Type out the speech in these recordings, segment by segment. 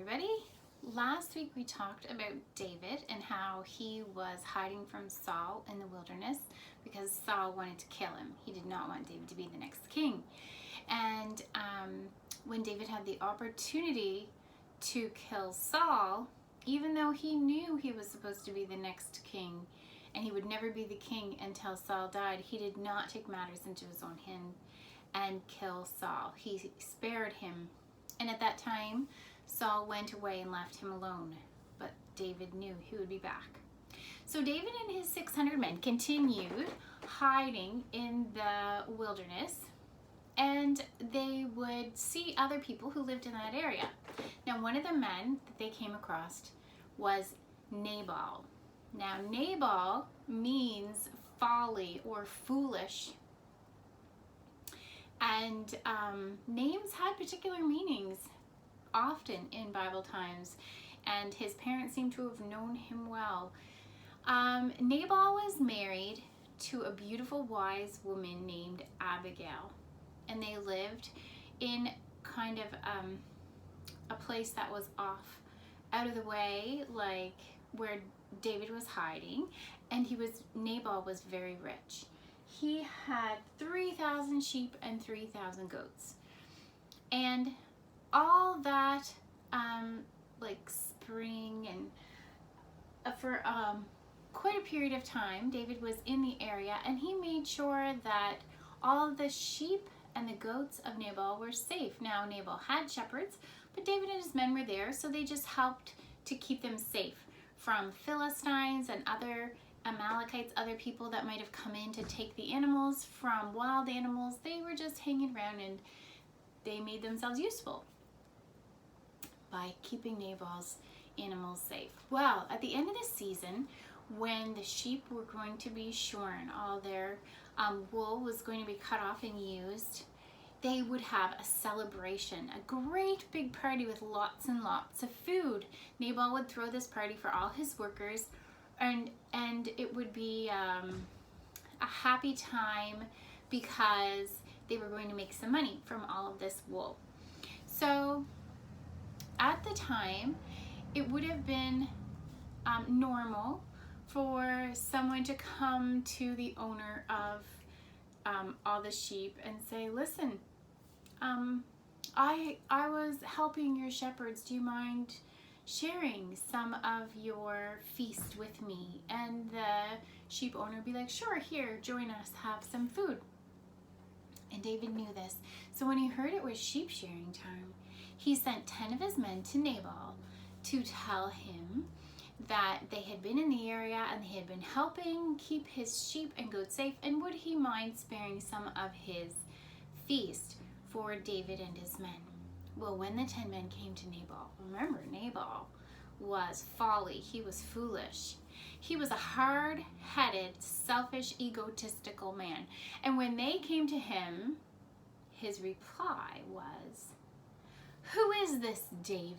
everybody. Last week we talked about David and how he was hiding from Saul in the wilderness because Saul wanted to kill him. He did not want David to be the next king. And when David had the opportunity to kill Saul, even though he knew he was supposed to be the next king and he would never be the king until Saul died, he did not take matters into his own hand and kill Saul. He spared him. And at that time, Saul went away and left him alone, but David knew he would be back. So David and his 600 men continued hiding in the wilderness, and they would see other people who lived in that area. Now, one of the men that they came across was Nabal. Now, Nabal means folly or foolish. And names had particular meanings often in Bible times, and his parents seem to have known him well. Nabal was married to a beautiful, wise woman named Abigail, and they lived in kind of a place that was off, out of the way, like where David was hiding, and Nabal was very rich. He had 3,000 sheep and 3,000 goats. And all that, like spring and for quite a period of time, David was in the area, and he made sure that all the sheep and the goats of Nabal were safe. Now, Nabal had shepherds, but David and his men were there, so they just helped to keep them safe from Philistines and other Amalekites, other people that might have come in to take the animals from wild animals. They were just hanging around, and they made themselves useful by keeping Nabal's animals safe. Well, at the end of the season, when the sheep were going to be shorn, all their wool was going to be cut off and used, they would have a celebration, a great big party with lots and lots of food. Nabal would throw this party for all his workers, and it would be a happy time because they were going to make some money from all of this wool. So at the time, it would have been normal for someone to come to the owner of all the sheep and say, listen, I was helping your shepherds. Do you mind sharing some of your feast with me? And the sheep owner would be like, sure, here, join us, have some food. And David knew this. So when he heard it was sheep shearing time, he sent 10 of his men to Nabal to tell him that they had been in the area and they had been helping keep his sheep and goats safe, and would he mind sparing some of his feast for David and his men. Well, when the 10 men came to Nabal, remember, Nabal was folly. He was foolish. He was a hard-headed, selfish, egotistical man. And when they came to him, his reply was, "Who is this David?"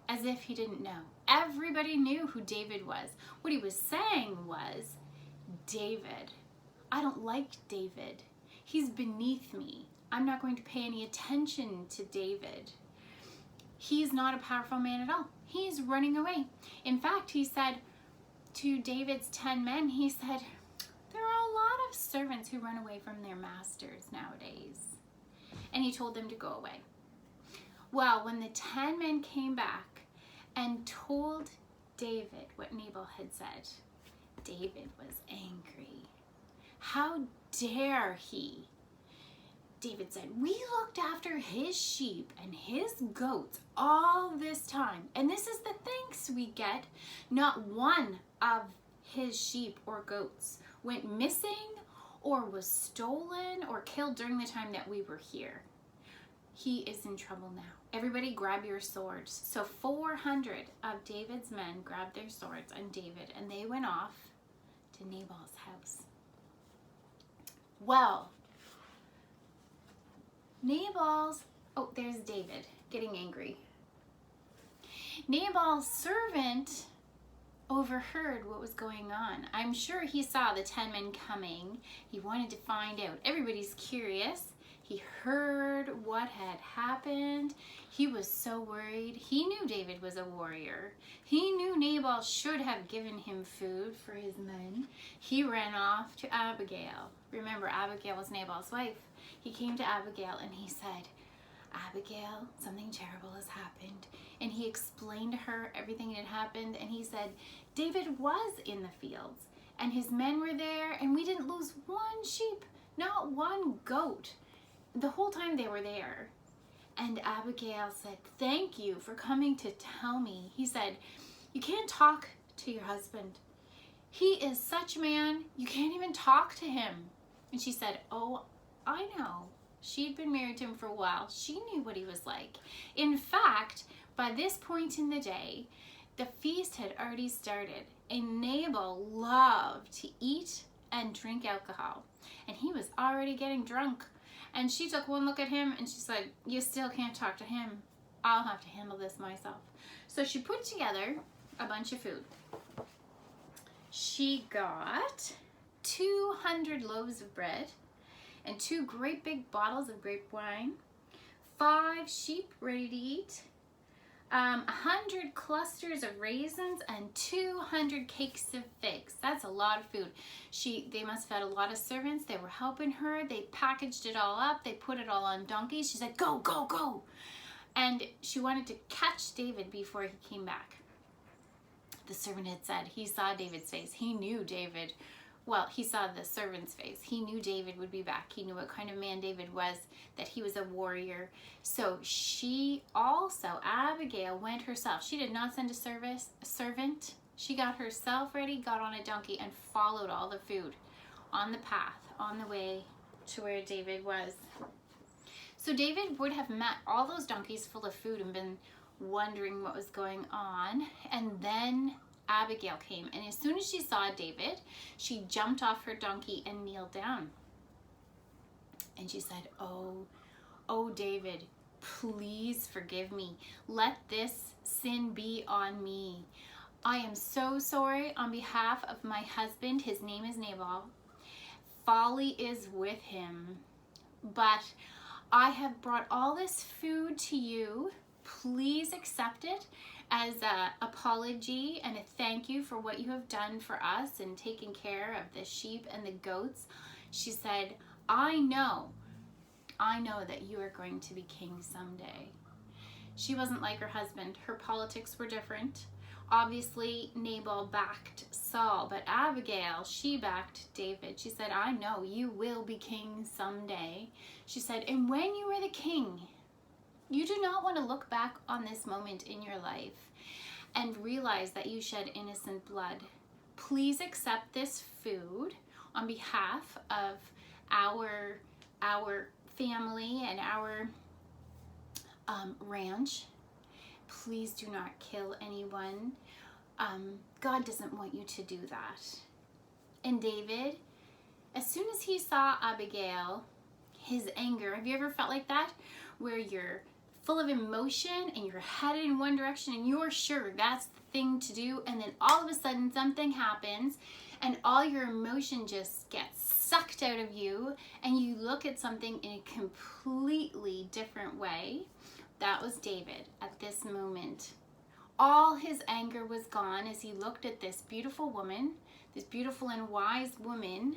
As if he didn't know. Everybody knew who David was. What he was saying was, David, I don't like David. He's beneath me. I'm not going to pay any attention to David. He's not a powerful man at all. He's running away. In fact, he said to David's 10 men, he said, there are a lot of servants who run away from their masters nowadays. And he told them to go away. Well, when the 10 men came back and told David what Nabal had said, David was angry. How dare he? David said, we looked after his sheep and his goats all this time, and this is the thanks we get. Not one of his sheep or goats went missing or was stolen or killed during the time that we were here. He is in trouble now. Everybody grab your swords. So 400 of David's men grabbed their swords and David, and they went off to Nabal's house. Well, there's David getting angry. Nabal's servant overheard what was going on. I'm sure he saw the 10 men coming. He wanted to find out. Everybody's curious. He heard what had happened. He was so worried. He knew David was a warrior. He knew Nabal should have given him food for his men. He ran off to Abigail. Remember, Abigail was Nabal's wife. He came to Abigail and he said, Abigail, something terrible has happened. And he explained to her everything that had happened. And he said, David was in the fields and his men were there and we didn't lose one sheep, not one goat, the whole time they were there. And Abigail said, thank you for coming to tell me. He said, you can't talk to your husband. He is such a man, you can't even talk to him. And she said, oh, I know. She'd been married to him for a while. She knew what he was like. In fact, by this point in the day, the feast had already started. And Nabal loved to eat and drink alcohol. And he was already getting drunk. And she took one look at him and she said, you still can't talk to him. I'll have to handle this myself. So she put together a bunch of food. She got 200 loaves of bread and 2 great big bottles of grape wine, 5 sheep ready to eat, 100 clusters of raisins, and 200 cakes of figs. That's a lot of food. They must have had a lot of servants. They were helping her. They packaged it all up. They put it all on donkeys. She said, go, go, go. And she wanted to catch David before he came back. The servant had said he saw David's face. He knew David. Well, he saw the servant's face. He knew David would be back. He knew what kind of man David was, that he was a warrior. So she also, Abigail, went herself. She did not send a servant. She got herself ready, got on a donkey, and followed all the food on the path, on the way to where David was. So David would have met all those donkeys full of food and been wondering what was going on. And then Abigail came, and as soon as she saw David, she jumped off her donkey and kneeled down. And she said, oh David, please forgive me. Let this sin be on me. I am so sorry on behalf of my husband. His name is Nabal. Folly is with him. But I have brought all this food to you. Please accept it as an apology and a thank you for what you have done for us and taking care of the sheep and the goats. She said, I know that you are going to be king someday. She wasn't like her husband. Her politics were different. Obviously, Nabal backed Saul, but Abigail, she backed David. She said, I know you will be king someday. She said, and when you are the king, you do not want to look back on this moment in your life and realize that you shed innocent blood. Please accept this food on behalf of our family and our ranch. Please do not kill anyone. God doesn't want you to do that. And David, as soon as he saw Abigail, his anger, have you ever felt like that? Where you're full of emotion and you're headed in one direction and you're sure that's the thing to do, and then all of a sudden something happens and all your emotion just gets sucked out of you and you look at something in a completely different way. That was David at this moment. All his anger was gone as he looked at this beautiful woman, this beautiful and wise woman,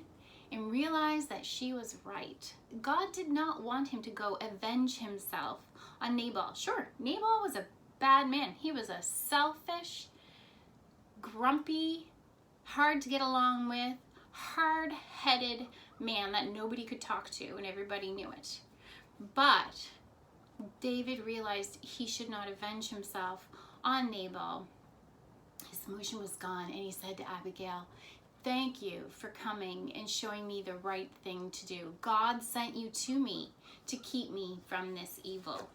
and realized that she was right. God did not want him to go avenge himself on Nabal. Sure, Nabal was a bad man. He was a selfish, grumpy, hard to get along with, hard-headed man that nobody could talk to and everybody knew it. But David realized he should not avenge himself on Nabal. His emotion was gone, and he said to Abigail, thank you for coming and showing me the right thing to do. God sent you to me to keep me from this evil.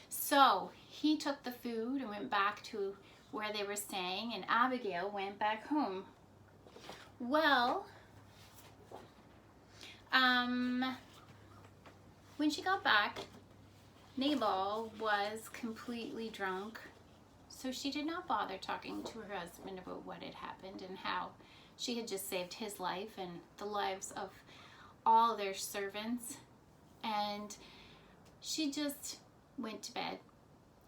So he took the food and went back to where they were staying, and Abigail went back home. Well, when she got back, Nabal was completely drunk, so she did not bother talking to her husband about what had happened and how she had just saved his life and the lives of all their servants And she just went to bed.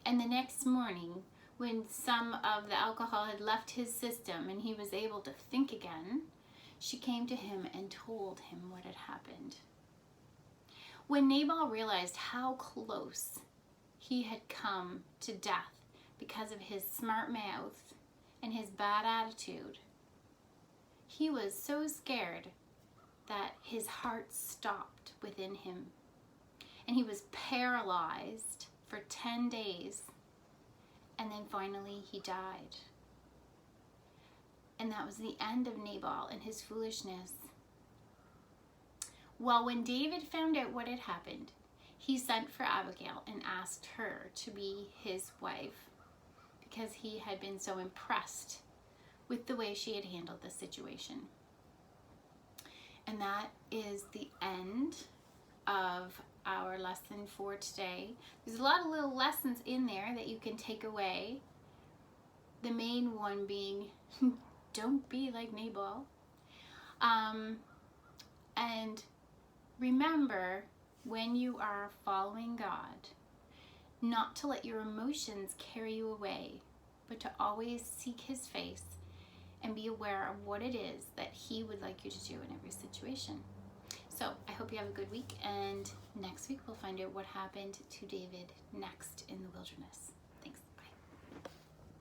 And the next morning, when some of the alcohol had left his system and he was able to think again, she came to him and told him what had happened. When Nabal realized how close he had come to death because of his smart mouth and his bad attitude, he was so scared that his heart stopped within him. And he was paralyzed for 10 days. And then finally he died. And that was the end of Nabal and his foolishness. Well, when David found out what had happened, he sent for Abigail and asked her to be his wife because he had been so impressed with the way she had handled the situation. And that is the end of our lesson for today. There's a lot of little lessons in there that you can take away. The main one being, don't be like Nabal. And remember, when you are following God, not to let your emotions carry you away, but to always seek his face and be aware of what it is that he would like you to do in every situation. So I hope you have a good week, and next week we'll find out what happened to David next in the wilderness.